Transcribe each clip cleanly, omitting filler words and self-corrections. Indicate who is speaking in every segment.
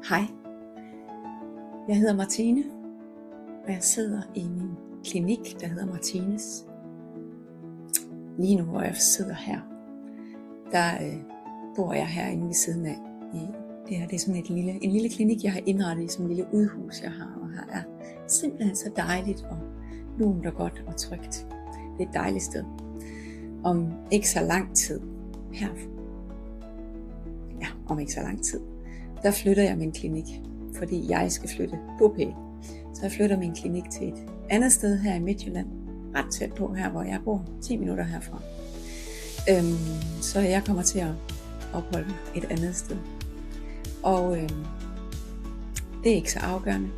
Speaker 1: Hej, jeg hedder Martine, og jeg sidder i min klinik, der hedder Martines. Lige nu, hvor jeg sidder her, der bor jeg herinde ved siden af. Det er sådan en lille klinik, jeg har indrettet i sådan en lille udhus, jeg har. Og her er simpelthen så dejligt og lunt og godt og trygt. Det er et dejligt sted. Om ikke så lang tid, der flytter jeg min klinik, fordi jeg skal flytte bopæl. Så jeg flytter min klinik til et andet sted her i Midtjylland, ret tæt på her, hvor jeg bor, 10 minutter herfra. Så jeg kommer til at opholde mig et andet sted. Og det er ikke så afgørende.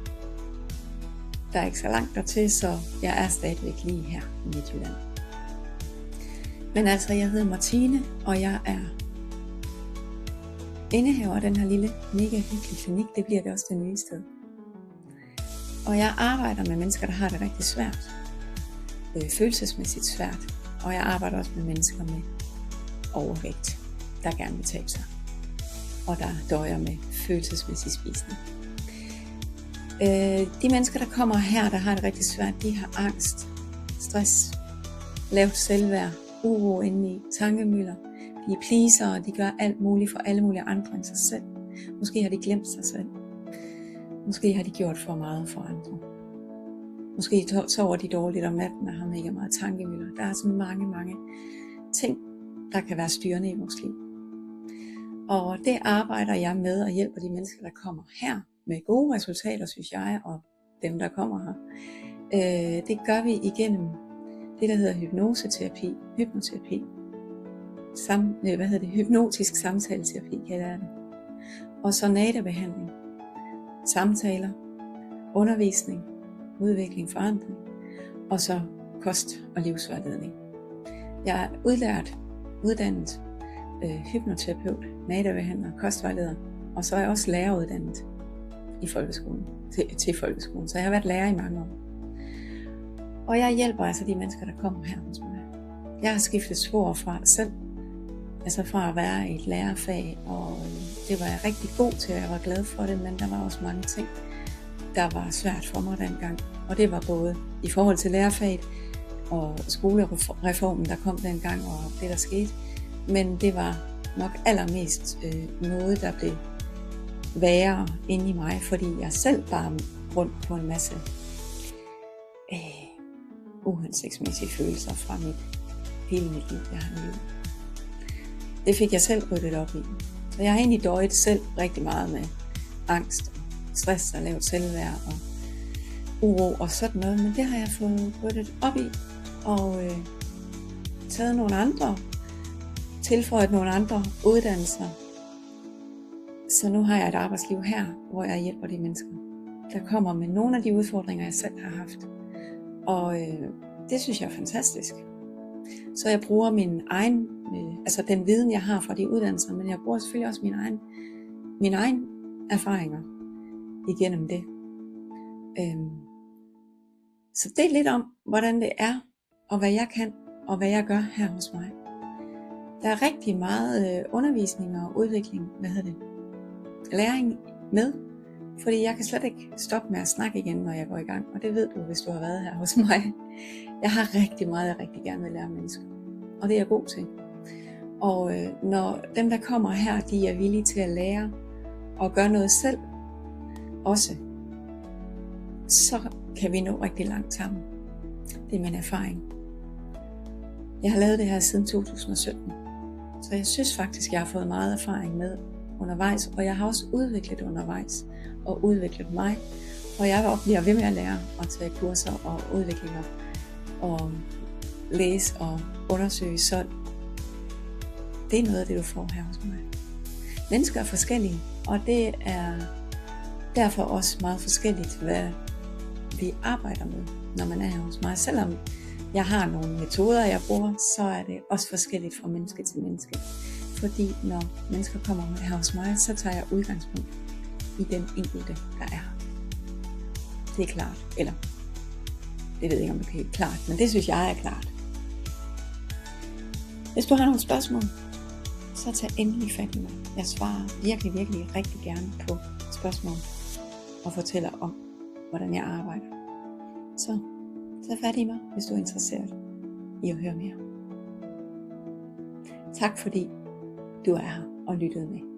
Speaker 1: Der er ikke så langt dertil, så jeg er stadigvæk lige her i Midtjylland. Men altså, jeg hedder Martine, og jeg er indehaver af den her lille, mega hyggelige klinik. Det bliver det også det nye sted. Og jeg arbejder med mennesker, der har det rigtig svært. Følelsesmæssigt svært. Og jeg arbejder også med mennesker med overvægt, der gerne vil tabe sig. Og der døjer med følelsesmæssig spisning. De mennesker, der kommer her, der har det rigtig svært, de har angst, stress, lavt selvværd, uro indeni, tankemylder. De er pleasere, de gør alt muligt for alle mulige andre end sig selv. Måske har de glemt sig selv. Måske har de gjort for meget for andre. Måske sover de dårligt om natten og har mega meget tankemylder. Der er så mange ting, der kan være styrende i vores liv. Og det arbejder jeg med og hjælper de mennesker, der kommer her med gode resultater, synes jeg, og dem, der kommer her. Det gør vi igennem det, der hedder hypnoseterapi, hypnotisk samtaleterapi kalder jeg det. Og så NADA-behandling, samtaler, undervisning, udvikling, forandring, og så kost- og livsvejledning. Jeg er uddannet hypnoterapeut, NADA-behandler, kostvejleder, og så er jeg også læreruddannet i folkeskolen, til folkeskolen. Så jeg har været lærer i mange år. Og jeg hjælper altså de mennesker, der kommer her hos mig. Jeg har skiftet spor fra selv, altså fra at være i et lærerfag, og det var jeg rigtig god til, og jeg var glad for det, men der var også mange ting, der var svært for mig dengang. Og det var både i forhold til lærerfaget og skolereformen, der kom dengang, og det der skete. Men det var nok allermest noget, der blev værre inde i mig, fordi jeg selv bare rundt på en masse uhensigtsmæssige følelser fra hele mit liv, jeg har levet. Det fik jeg selv ryddet op i. Så jeg har egentlig døjet selv rigtig meget med angst, stress og lavt selvværd og uro og sådan noget, men det har jeg fået ryddet op i og taget nogle andre, tilføjet nogle andre uddannelser. Så nu har jeg et arbejdsliv her, hvor jeg hjælper de mennesker, der kommer med nogle af de udfordringer, jeg selv har haft. Og det synes jeg er fantastisk. Så jeg bruger min egen, altså den viden, jeg har fra de uddannelser, men jeg bruger selvfølgelig også mine egen erfaringer igennem det. Så det er lidt om, hvordan det er, og hvad jeg kan, og hvad jeg gør her hos mig. Der er rigtig meget undervisning og udvikling, læring med, fordi jeg kan slet ikke stoppe med at snakke igen, når jeg går i gang, og det ved du, hvis du har været her hos mig. Jeg har rigtig meget, jeg rigtig gerne vil lære mennesker, og det er jeg god til. Og når dem, der kommer her, de er villige til at lære og gøre noget selv, også, så kan vi nå rigtig langt sammen. Det er min erfaring. Jeg har lavet det her siden 2017, så jeg synes faktisk, jeg har fået meget erfaring med undervejs, og jeg har også udviklet undervejs og udviklet mig, og jeg bliver ved med at lære og tage kurser og udviklinger og læse og undersøge, så det er noget af det, du får her hos mig. Mennesker er forskellige, og det er derfor også meget forskelligt, hvad vi arbejder med, når man er her hos mig. Selvom jeg har nogle metoder, jeg bruger, så er det også forskelligt fra menneske til menneske. Fordi når mennesker kommer her hos mig, så tager jeg udgangspunkt i den enkelte, der er her. Det er klart, eller det ved jeg ikke, om det er helt klart, men det synes jeg er klart. Hvis du har nogle spørgsmål, så tag endelig fat i mig. Jeg svarer virkelig rigtig gerne på spørgsmål og fortæller om, hvordan jeg arbejder. Så tag fat i mig, hvis du er interesseret i at høre mere. Tak fordi du er her og lyttede med.